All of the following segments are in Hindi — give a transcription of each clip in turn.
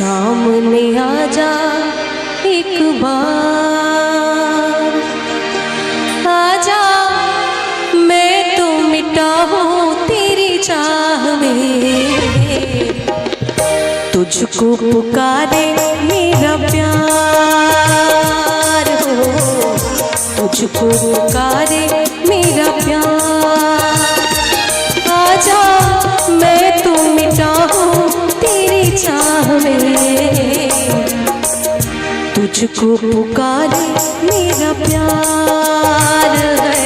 सामने आजा एक बार, आजा मैं तो मिटा हूँ तेरी चाह में। तुझको पुकारे मेरा प्यार हो, तुझको पुकारे मेरा प्यार। आजा मैं तो मिटा हूँ तेरी चाह में, तुझको पुकारे मेरा प्यार है,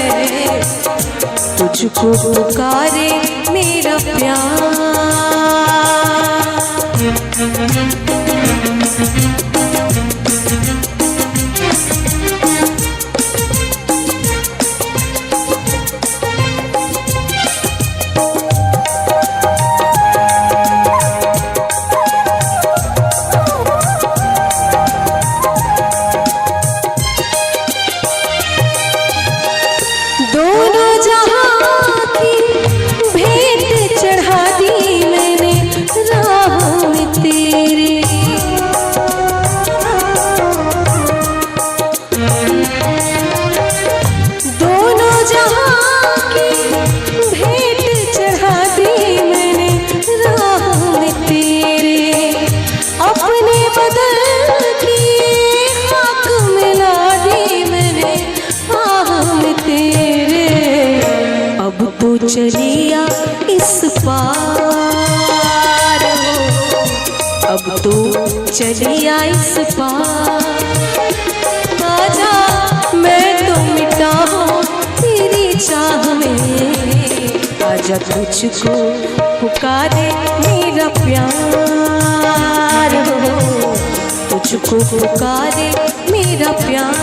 तुझको पुकारे मेरा प्यार। दोनों जहां की भेंट चढ़ा दी मैंने राह में तेरे। दोनों जहां की भेंट चढ़ा दी मैंने राह में तेरे। अपने बदल की खाक मिला दी मैंने आह में तेरे। अब तो चलिया इस पार हो, अब तो चलिया इस पार। आजा मैं तो मिटा हूँ तेरी चाह में, आजा तुझको पुकारे मेरा प्यार हो, तुझको पुकारे मेरा प्यार।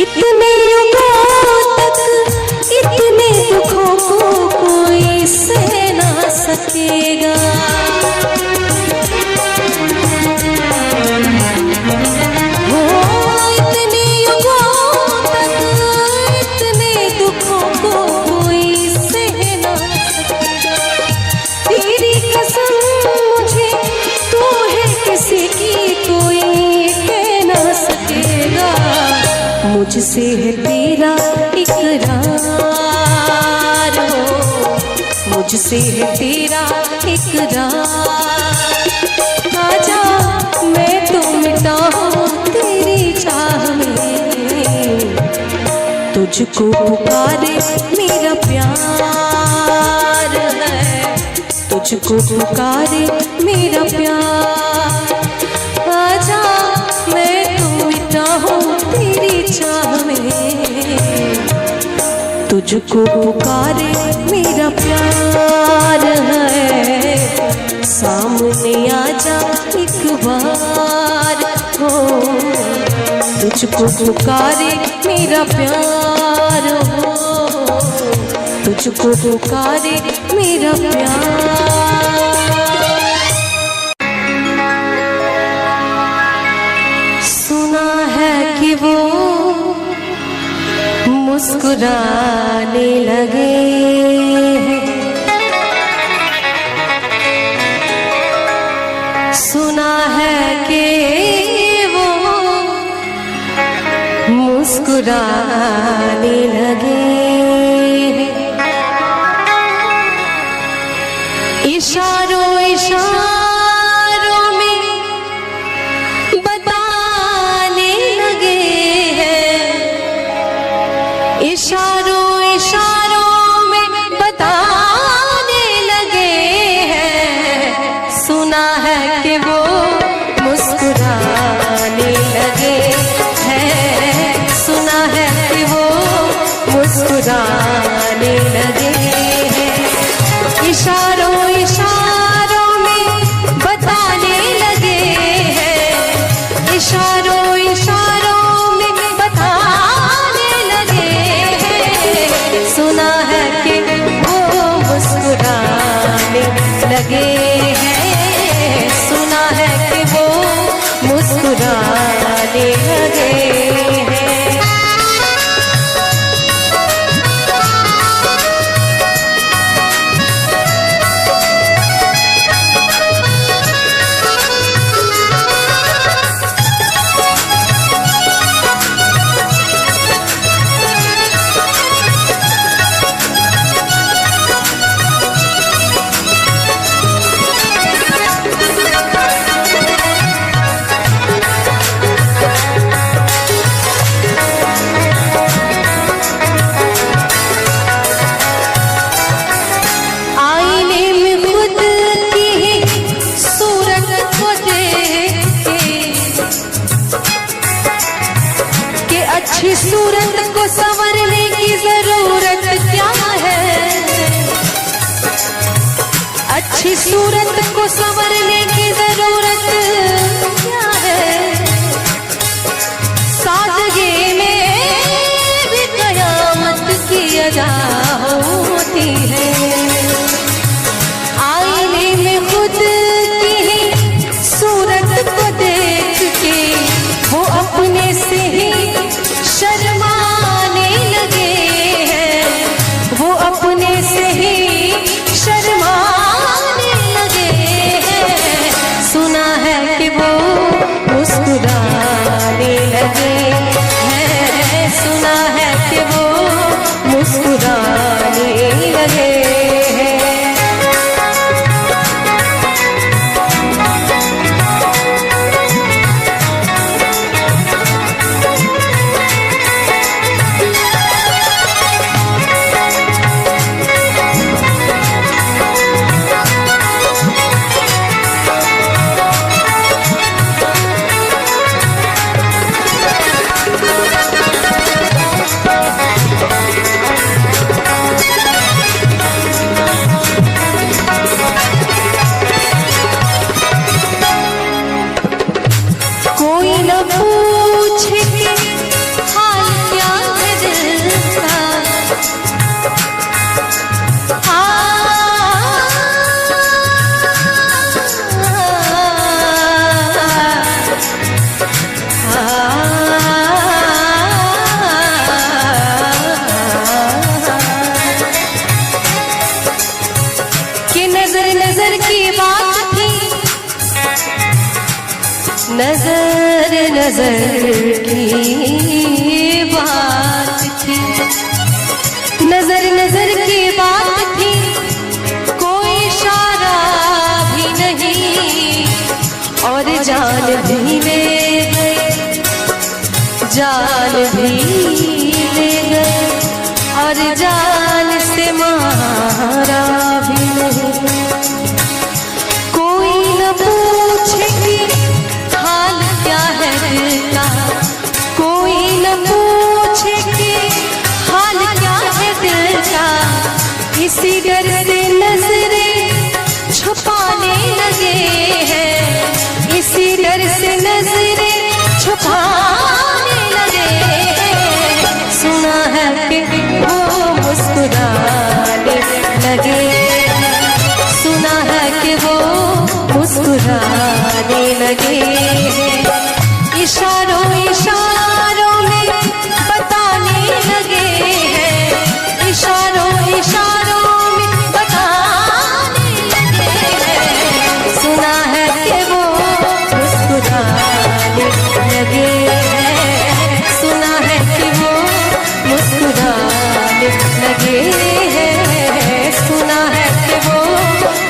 इतने युगों तक इतने दुखों को कोई सह ना सकेगा। हो इतने युगों तक इतने दुखों को कोई सह ना सकेगा। तेरी कसम मुझे तू है किसी की कोई कह ना सकेगा। मुझसे है तेरा इकरार हो, मुझसे है तेरा इकरार। आजा मैं तो मिटा हूँ तेरी चाह में, तुझको पुकारे मेरा प्यार है, तुझको पुकारे मेरा प्यार। आजा मैं तो मिटा हूँ तेरी चाह में, तुझको पुकारे मेरा प्यार है। सामने आजा एक बार हो, तुझको पुकारे मेरा प्यार हो, तुझको पुकारे मेरा प्यार। सुना है कि वो मुस्कुराने लगे हैं, सुना है कि वो मुस्कुराने लगे हैं। इशारों इशारों में बताने लगे हैं, इशारों इशारों में बताने लगे हैं। सुना है कि वो मुस्कुराने लगे हैं, सुना है कि वो मुस्कुराने लगे हैं। अच्छी सूरत को संवरने की जरूरत क्या है, अच्छी सूरत को संवरने की जरूरत क्या है। सादगी में भी कयामत की अदा होती है। आईने में खुद की ही सूरत को देख के वो अपने से ही शर्माने लगे हैं, वो अपने से ही शर्माने लगे हैं। सुना है कि वो मुस्कुराने लगे हैं, सुना है कि वो मुस्कुराने लगे हैं। नजर नजर की बात थी, नजर नजर की बात थी, कोई इशारा भी नहीं और जान भी ले गए, जान भी ले गए और जान से मारा भी नहीं। कोई न पूछे कि हाल क्या है दिल का, कोई न पूछे कि हाल क्या है दिल का। इसी डर से नजरें छुपाने लगे हैं, इसी डर से नजरें छुपाने लगे हैं। सुना है कि वो मुस्कुराने लगे हैं, सुना है कि वो मुस्कुराने लगे हैं। इशारों इशारों में बताने लगे हैं, इशारों इशारों में बताने लगे हैं। सुना है कि वो मुस्कुराने लगे हैं, सुना है कि वो मुस्कुराने लगे हैं, सुना है कि वो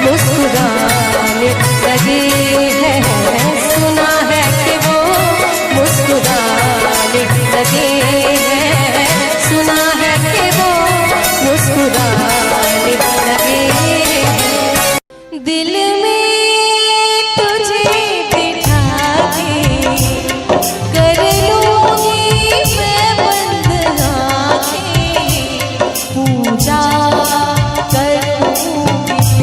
मुस्कुराने लगे हैं, सुना है कि वो मुस्कुराने लगे हैं, सुना है कि वो मुस्कुराने लगे हैं। दिल में तुझे बिठा के कर लूंगी मैं बंद आँखें, पूजा करूंगी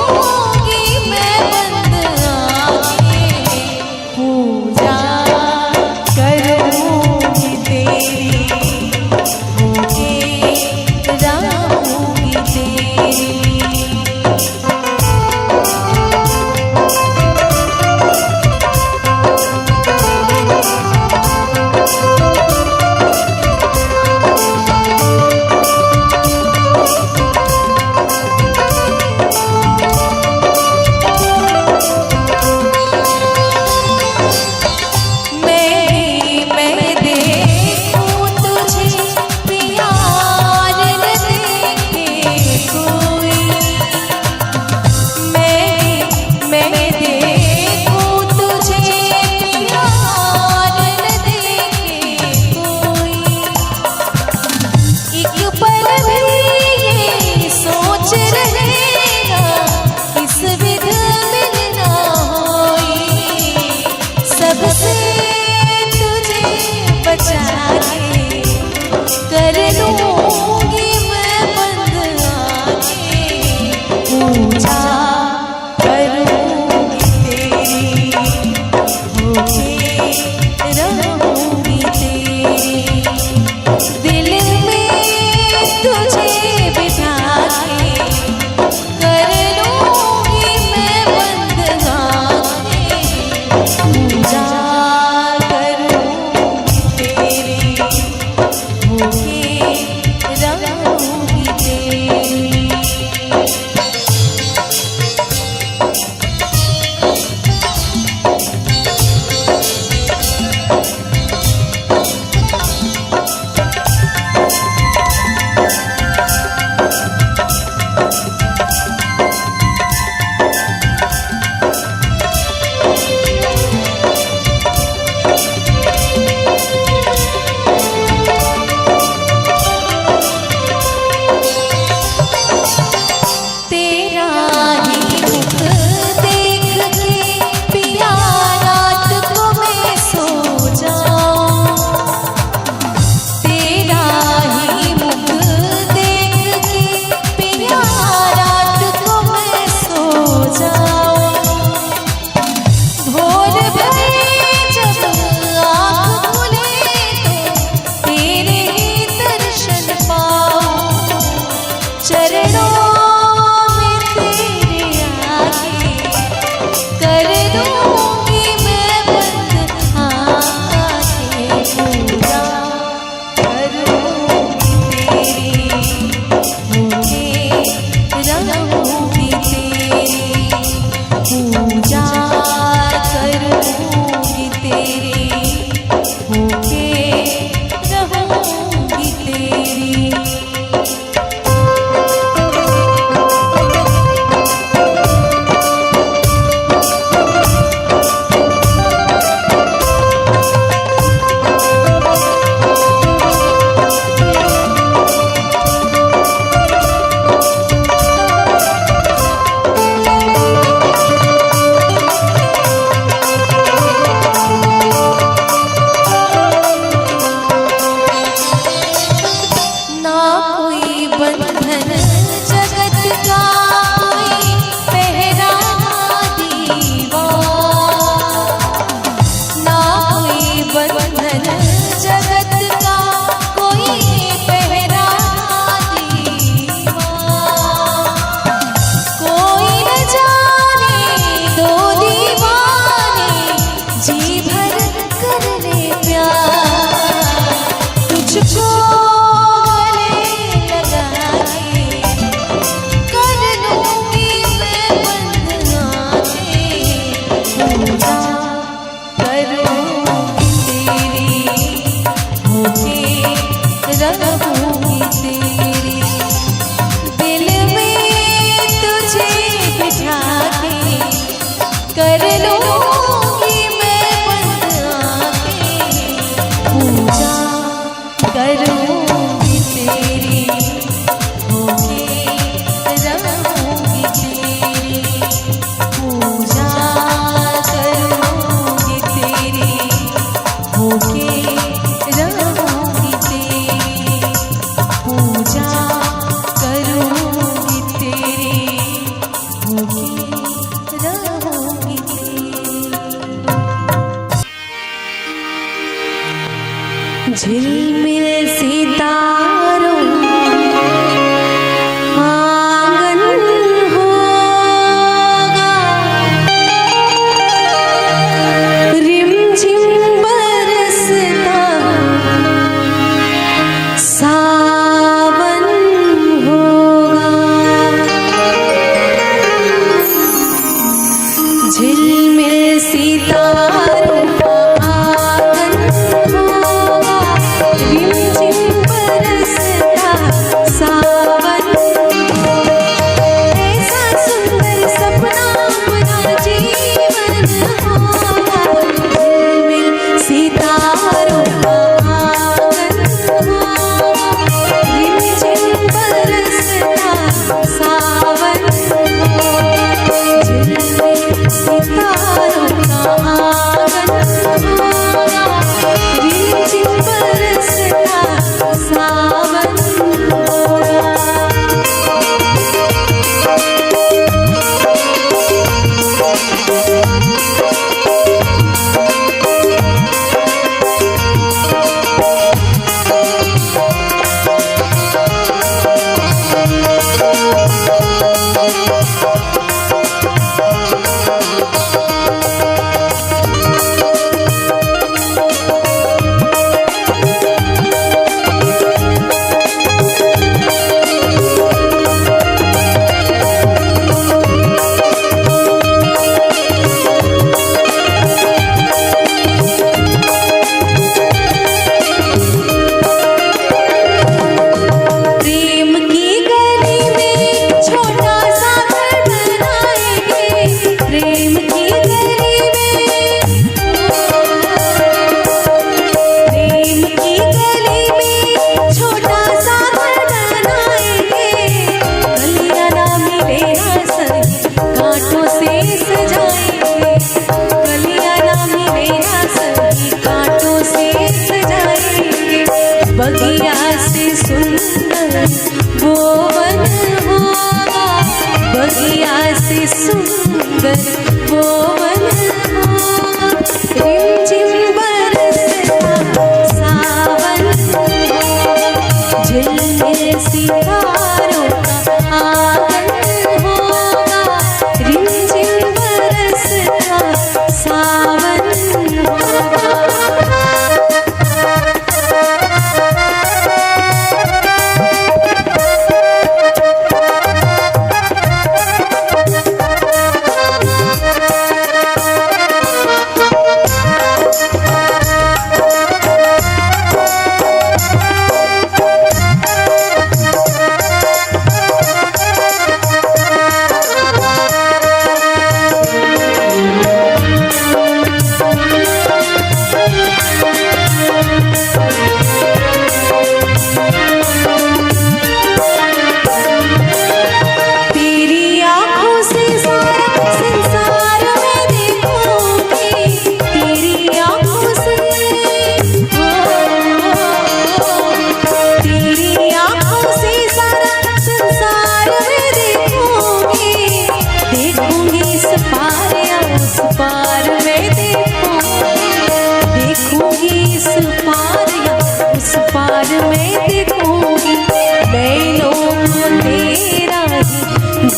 रहूंगी मैं बंद आंखें, पूजा करूंगी तेरी, होके रहूंगी तेरी। झिलमिल सितारों आंगन होगा, रिमझिम बरसता सावन होगा। झिलमिल सितारों बगिया से सुंदर वो वन होगा, बगिया से सुंदर वो वन होगा। रिमझिम बरसता सावन होगा, झिलमिल सितारों का आंगन होगा, रिमझिम बरसता सावन होगा।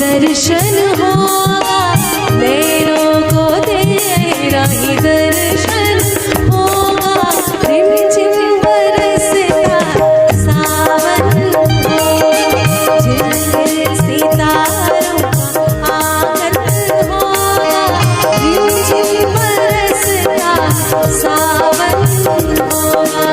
दर्शन होगा, नैनों को तेरा ही दर्शन होगा। रिमझिम बरसता सावन होगा, झिलमिल सितारों का आंगन होगा, रिमझिम बरसता सावन होगा।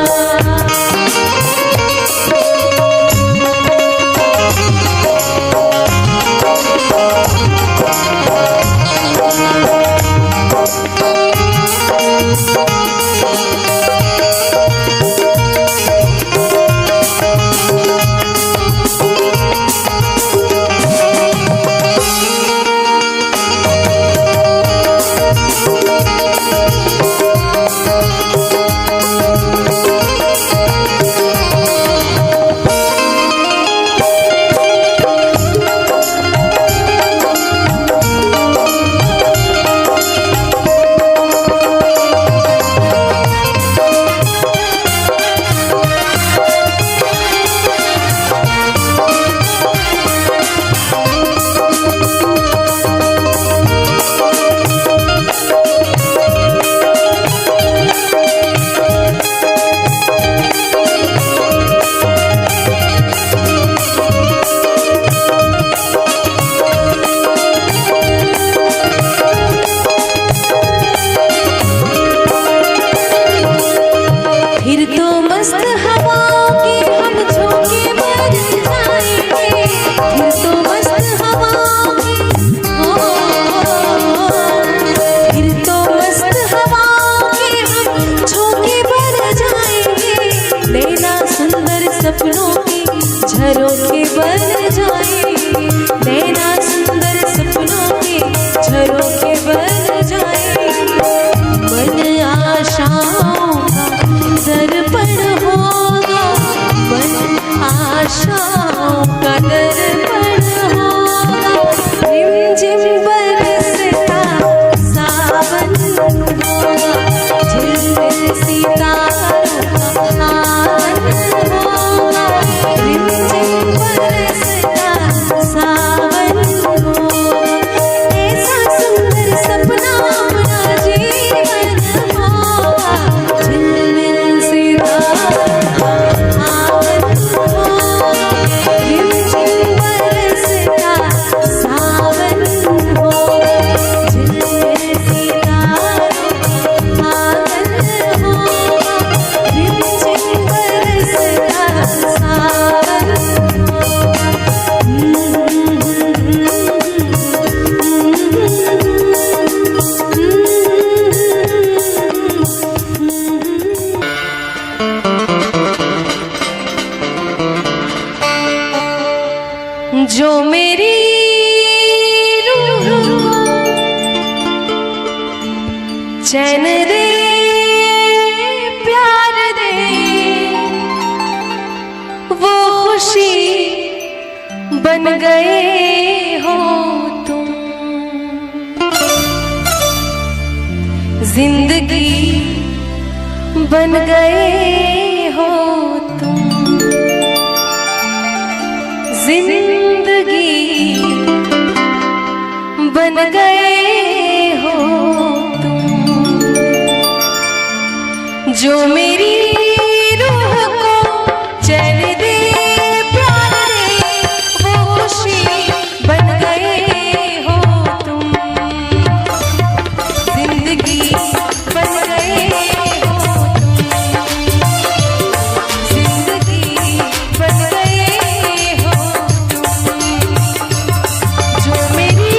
झरोखे बन जाएंगे। मन आशाओं का दर्पण होगा, मन आशाओं का दर्पण होगा। रिमझिम बरसता सावन होगा, झिलमिल सितारों का आंगन होगा। रिमझिम बरसता सावन होगा, ऐसा सुंदर सपना अपना जीवन होगा। झिलमिल सितारों का आंगन होगा, रिमझिम बरसता सावन होगा। झिलमिल सितारों का आंगन होगा, रिमझिम बरसता सावन जो मेरी रूह को चैन दे, प्यार दे, वो खुशी बन गए हो तुम। जिंदगी बन गए हो तुम, जिंदगी बन गए हो तुम। जो मेरी रूह को चैन दे, प्यार दे, वो खुशी बन गए हो तुम। जिंदगी बन गए हो तुम, जिंदगी बन गए हो तुम। जो मेरी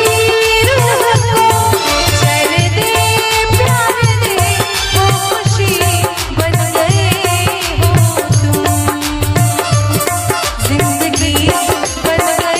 रूह को चैन दे, प्यार दे, वो खुशी बन गए हो तुम। जिंदगी बन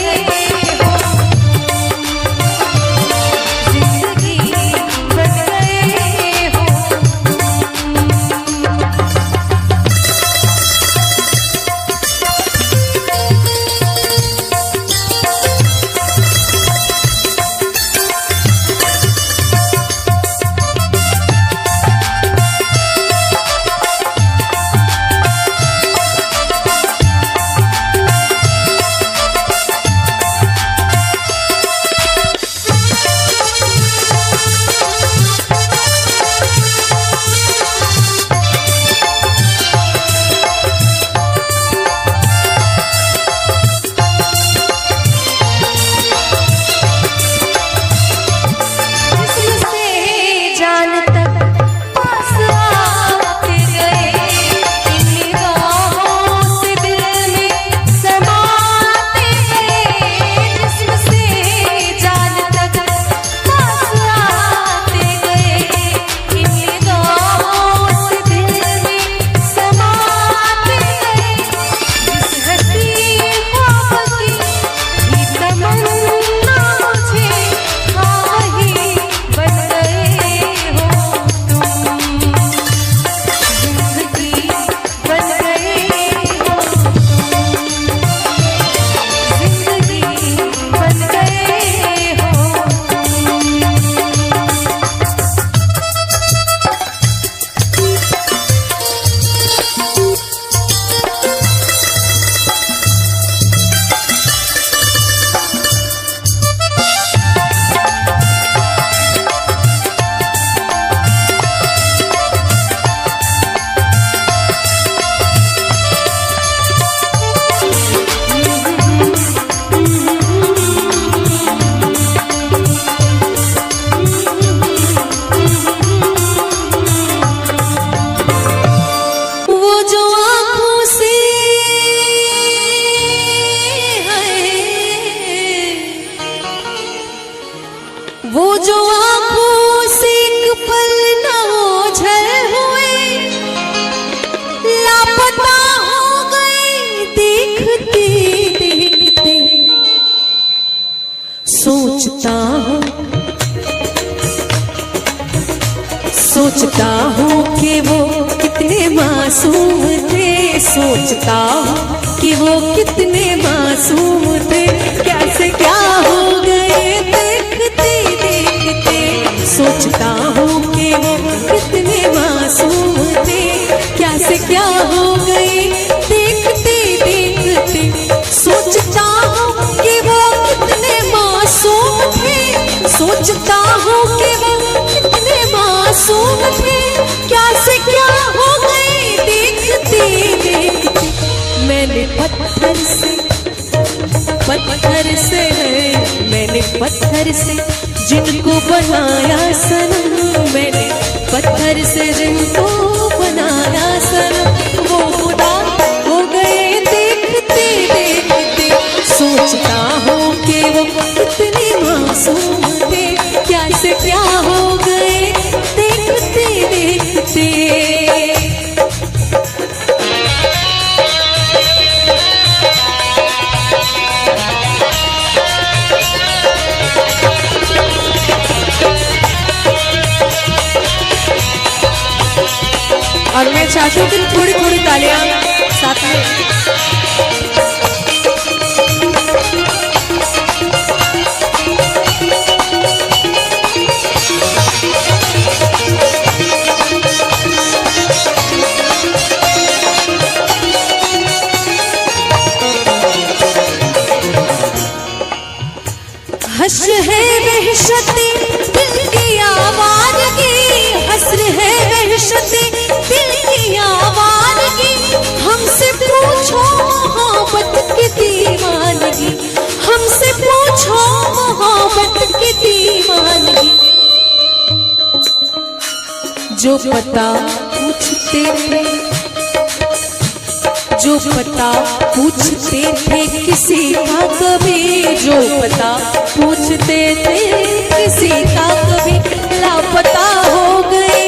गए हो तुम, जिंदगी बन गए हो सोचता हूँ सोचता हूँ कि वो कितने मासूम थे, सोचता हूँ कि वो कितने मासूम थे, क्या से क्या हो गए देखते देखते। सोचता हूँ कि वो कितने मासूम थे, क्या से क्या हो गए देखते देखते। सोचता हूँ कि वो कितने मासूम थे, सोचता हूँ कि वो कितने मासूम थे, क्या से क्या हो गए देखते देखते। मैंने पत्थर से है, मैंने पत्थर से जिनको बनाया सनम, मैंने पत्थर से जिनको बनाया सनम, वो खुदा हो गए देखते देखते। सोचता हूँ कि वो कितने मासूम थे, क्या से क्या हो गए देखते देखते। और मैं चाहती हूँ कि थोड़ी थोड़ी तालियां साथ में। हश्र है वहशते दिल की आवाज़गी, हश्र है वहशते दिल की आवाज़गी। हमसे पूछो मोहब्बत की दीवानगी, हमसे पूछो मोहब्बत की दीवानगी। जो पता पूछते थे, जो पता पूछते थे किसी का कभी, जो पता पूछते थे किसी का कभी, लापता हो गए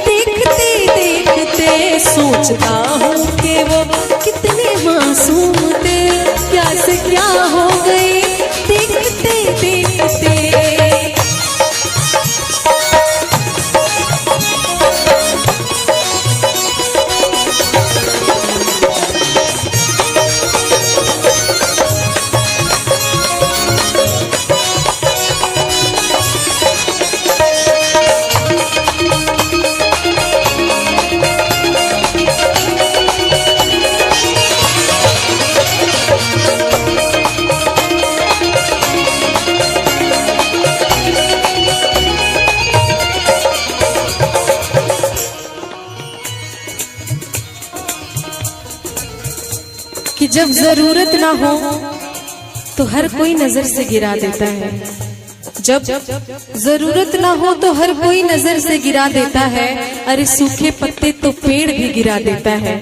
देखते देखते। सोचता हूँ कि वो कितने मासूम थे, क्या से क्या हो गए देखते देखते। कि जब जरूरत ना हो तो हर कोई नजर से गिरा देता है, जब जरूरत ना हो तो हर कोई नजर से गिरा देता है। अरे सूखे पत्ते तो पेड़ भी गिरा देता है।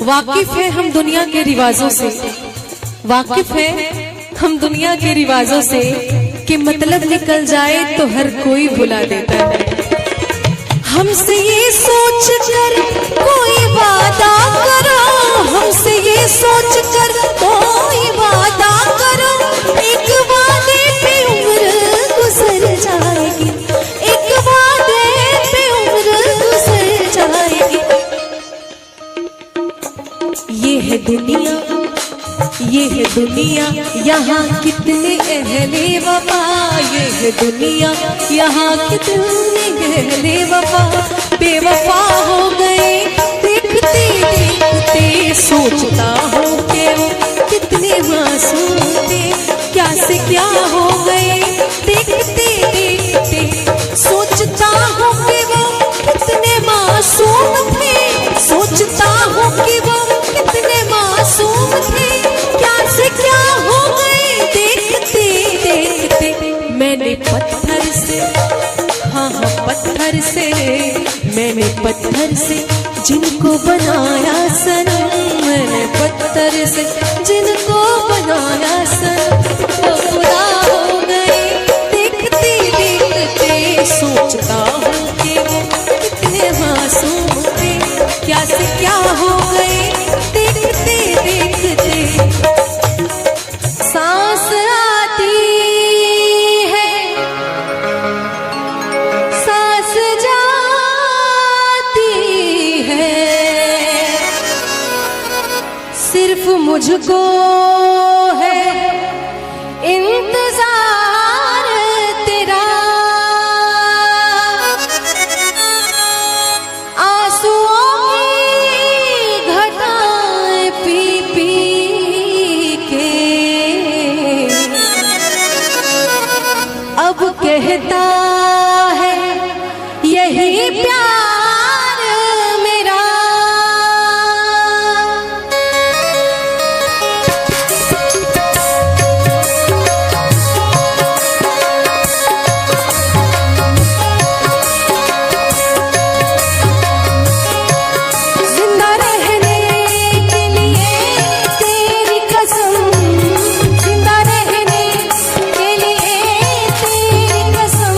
वाकिफ है हम दुनिया के रिवाजों से, वाकिफ है हम दुनिया के रिवाजों से, कि मतलब निकल जाए तो हर कोई भुला देता है। हमसे ये सोच कर कोई वादा करो, हमसे ये सोच कर कोई वादा करो, एक वादे पे उम्र गुजर जाएगी, एक वादे पे उम्र गुजर जाएगी। ये है दुनिया, ये है दुनिया, यहाँ कितने अहले वफा, ये है दुनिया, यहाँ कितने अहले वफा बेवफा हो गए देखते देखते। सोचता हूँ कि वो कितने मासूम थे, क्या से क्या हो गए देखते देखते। सोचता हूँ कि वो कितने मासूम थे, सोचता हूँ कि वो कितने मासूम थे, क्या से क्या हो गए देखते देखते। मैंने पत्थर से, हाँ हाँ पत्थर से, मैंने पत्थर से जिनको बनाया सनम, मैंने पत्थर से जिनको बनाया सनम, वो खुदा हो गए देखते देखते। सोचता हूँ कि वो कितने मासूम थे, क्या से क्या हो गए देखते देखते। सांस आती है, सांस जा मुझको है इंतजार तेरा, आंसुओं की घटाएं पी पी के अब कहता है यही प्यार मेरा। जिंदा रहने के लिए तेरी कसम, जिंदा रहने के लिए तेरी कसम,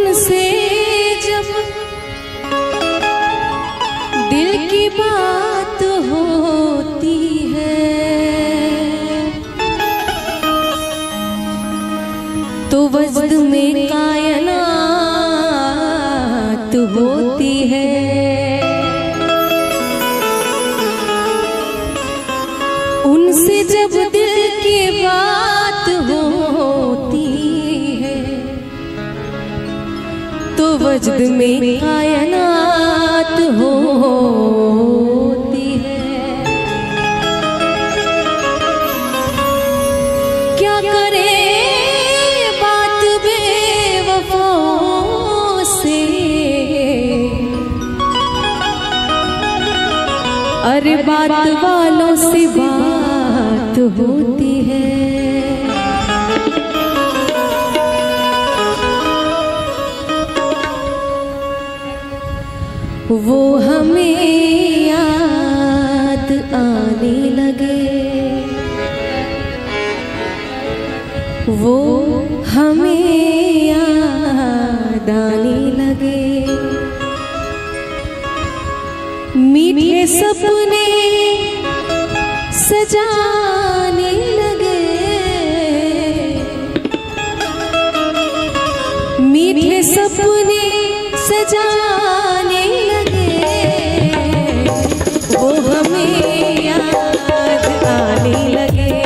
उनसे जब दिल की बात होती है तो वजद में कायनात होती है। उनसे जब दिल की बात होती है तो वजद में कायनात होती है। क्या करे बात बेवफाओं से, अरे बात वालों से बात होती है। वो हमें याद आने लगे, वो हमें याद आने लगे। मीठे सपने सजाने लगे, मीठे सपने सजाने लगे। वो हमें याद आने लगे,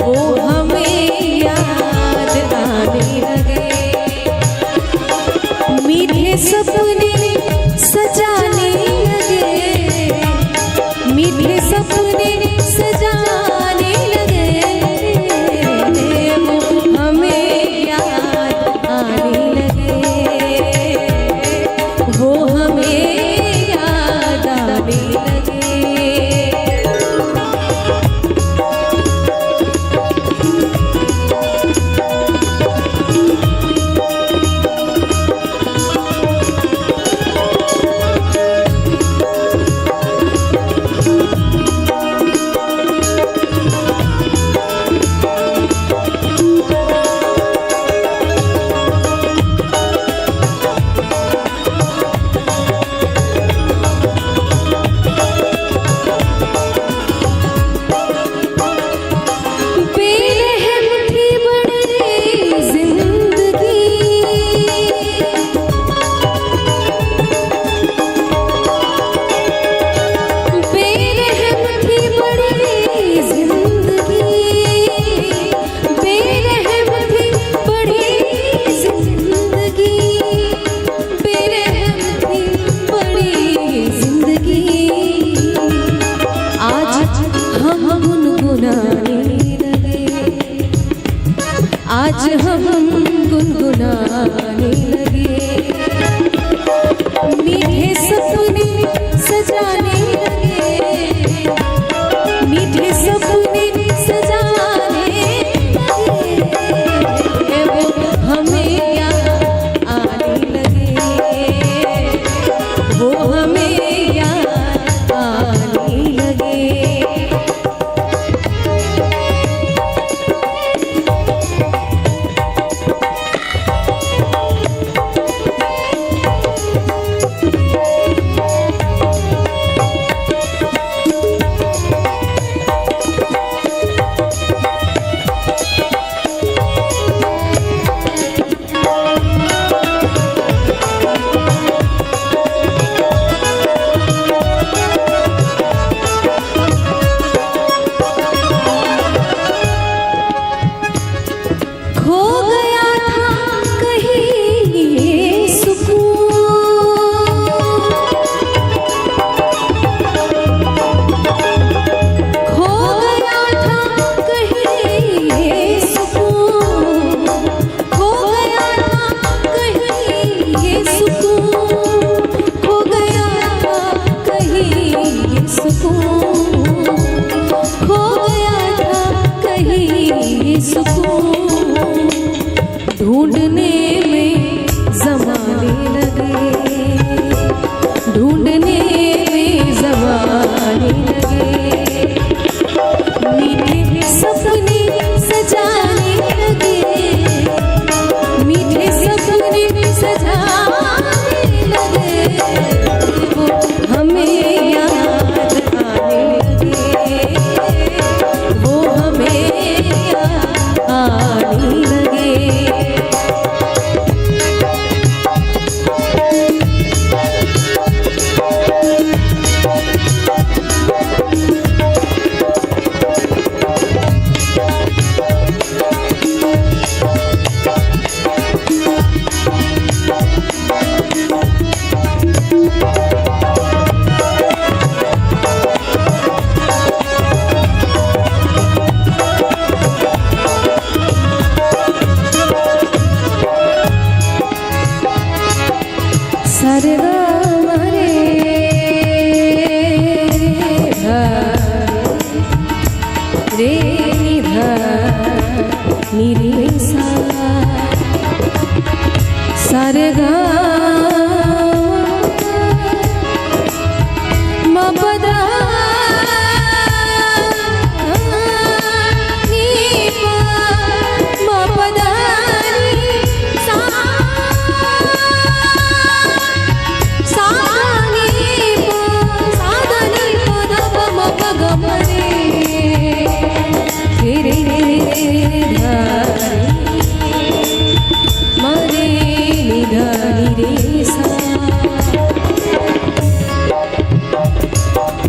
वो हमें याद आने लगे। मीठे सपने सजाने लगे, मीठे सपने सजाने लगे। वो हमें याद आने लगे, सारे गामा रे धा रे नि धा नि रे सा सारे गामा म पदा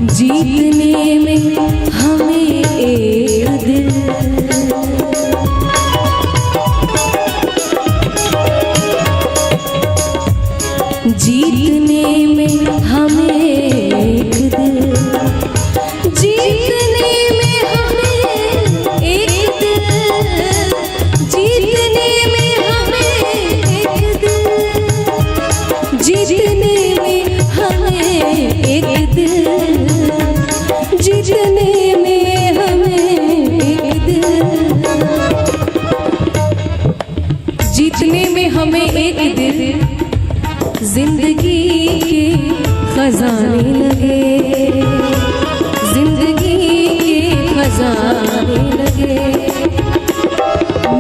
जीतने में हमें एक दिल जीतने में हमें एक दिल जीतने में हमें एक दिल जीतने में हमें एक दिल जीतने में हमें एक दिल जीतने में हमें एक दिल जीतने में हमें एक दिल जिंदगी के खजाने लगे जिंदगी के खजाने लगे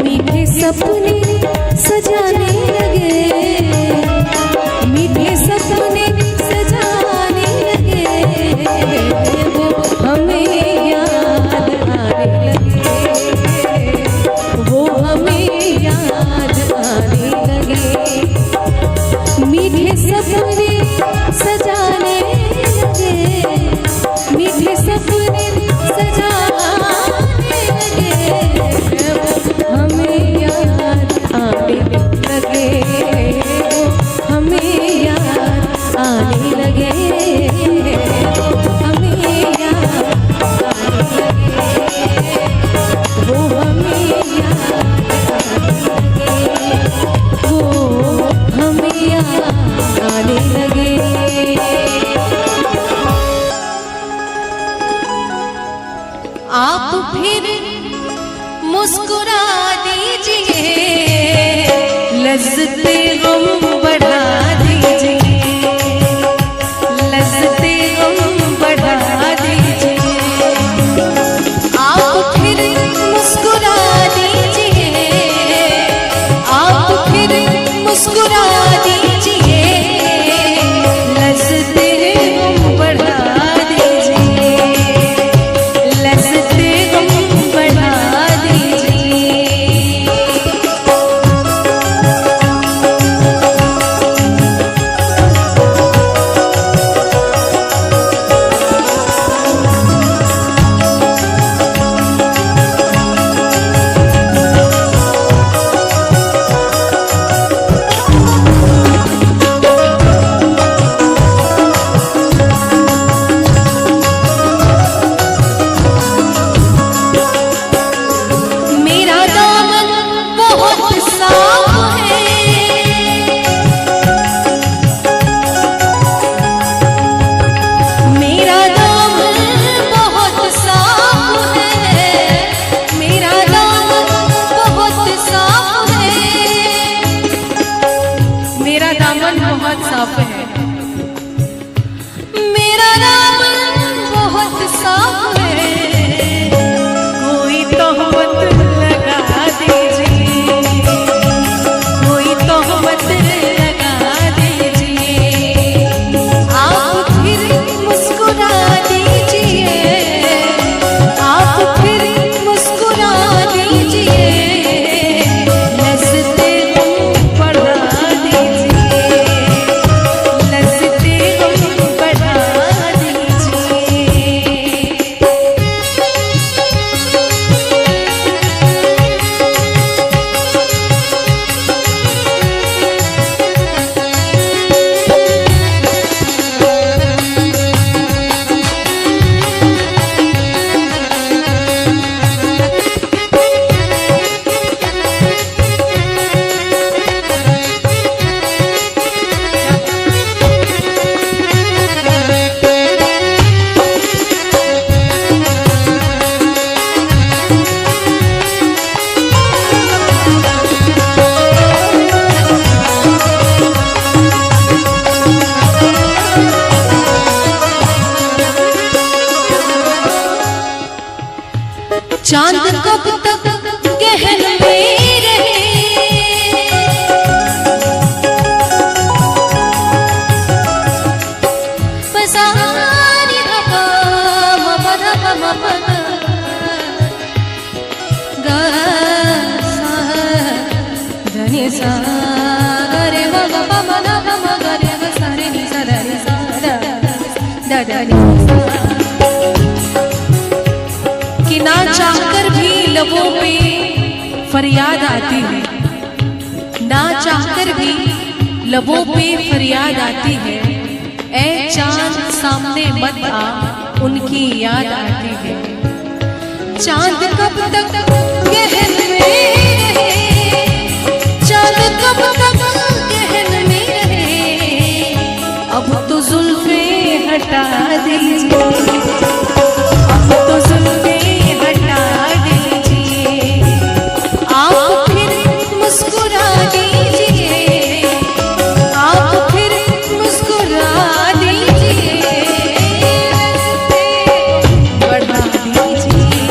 मीठे सपने सजाने लगे मीठे सपने सजाने लगे वो हमें याद आने लगे वो हमें याद आने लगे मीठे सपने सजाने लगे मीठे सपने सजाने लगे वो हमें याद आने लगे वो हमें याद आने लगे वो हमें याद आने लगे वो हमें याद आने लगे वो हमें याद आने लगे आप फिर मुस्कुरा दीजिए लज्जते गम बढ़ा दीजिए लज्जते गम बढ़ा दीजिए आप फिर मुस्कुरा दीजिए आप फिर मुस्कुरा दीजिए लज्जते गम बढ़ा दीजिए लज्जते गम बढ़ा दीजिए चांद कब तक गहन में रहे, पसारी हवा मपद मपद गा सा धनी सा रे ग ग प म द प म ग रे ग सा रे नि सा द रे सा द द द कि ना चाहकर भी लबों पे फरियाद आती है, ना चाहकर भी लबों पे फरियाद आती है, ऐ चांद सामने मत आ उनकी याद आती है। चांद कब तक गहन में रहे, चांद कब तक गहन में रहे, अब तो जुल्फे हटा दीजिए, अब तो जुल्फे हटा दीजिए, आप फिर मुस्कुरा दीजिए, आप फिर मुस्कुरा दीजिए, बढ़ा दीजिए,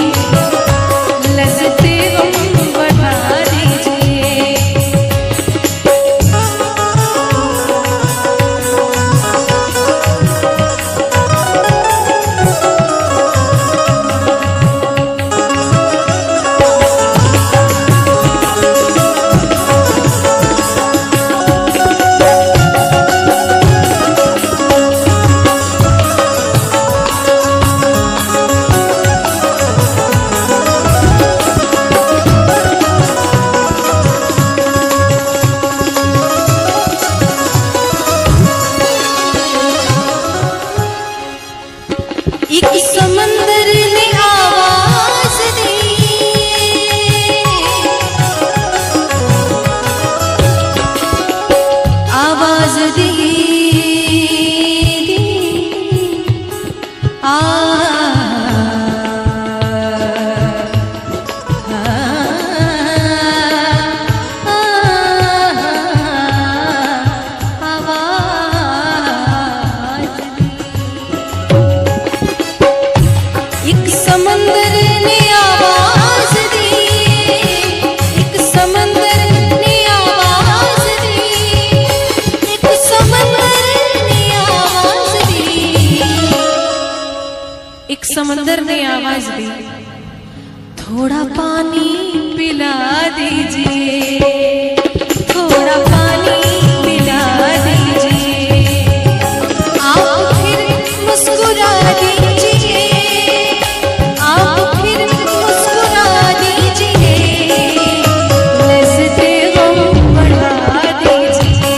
लज़्ज़ते गम बढ़ा दीजिए। एक समंदर ने आवाज दी, आवाज दी, एक समंदर ने आवाज दी, एक समंदर ने आवाज दी, एक समंदर ने आवाज दी, एक समंदर ने आवाज दी, थोड़ा पानी पिला दीजिए, थोड़ा पानी पिला दीजिए, आप फिर मुस्कुरा दीजिए, आप फिर मुस्कुरा दीजिए, लज़्ज़ते गम बढ़ा दीजिए,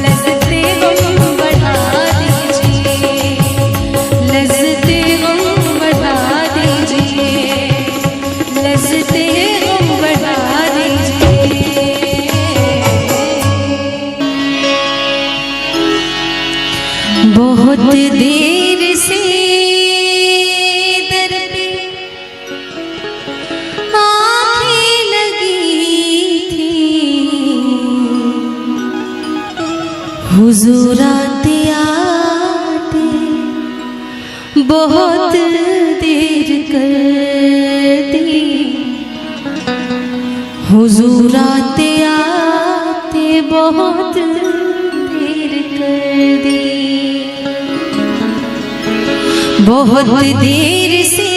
लज़्ज़ते गम बढ़ा दीजिए, लज़्ज़ते गम बढ़ा दीजिए, लज़्ज़ते गम बढ़ा दीजिए। बहुत देर से दर पे आँखें लगी थी, हुजूर आते आते बहुत देर कर दी, हुजूर आते आते बहुत देर कर दी, बहुत देर से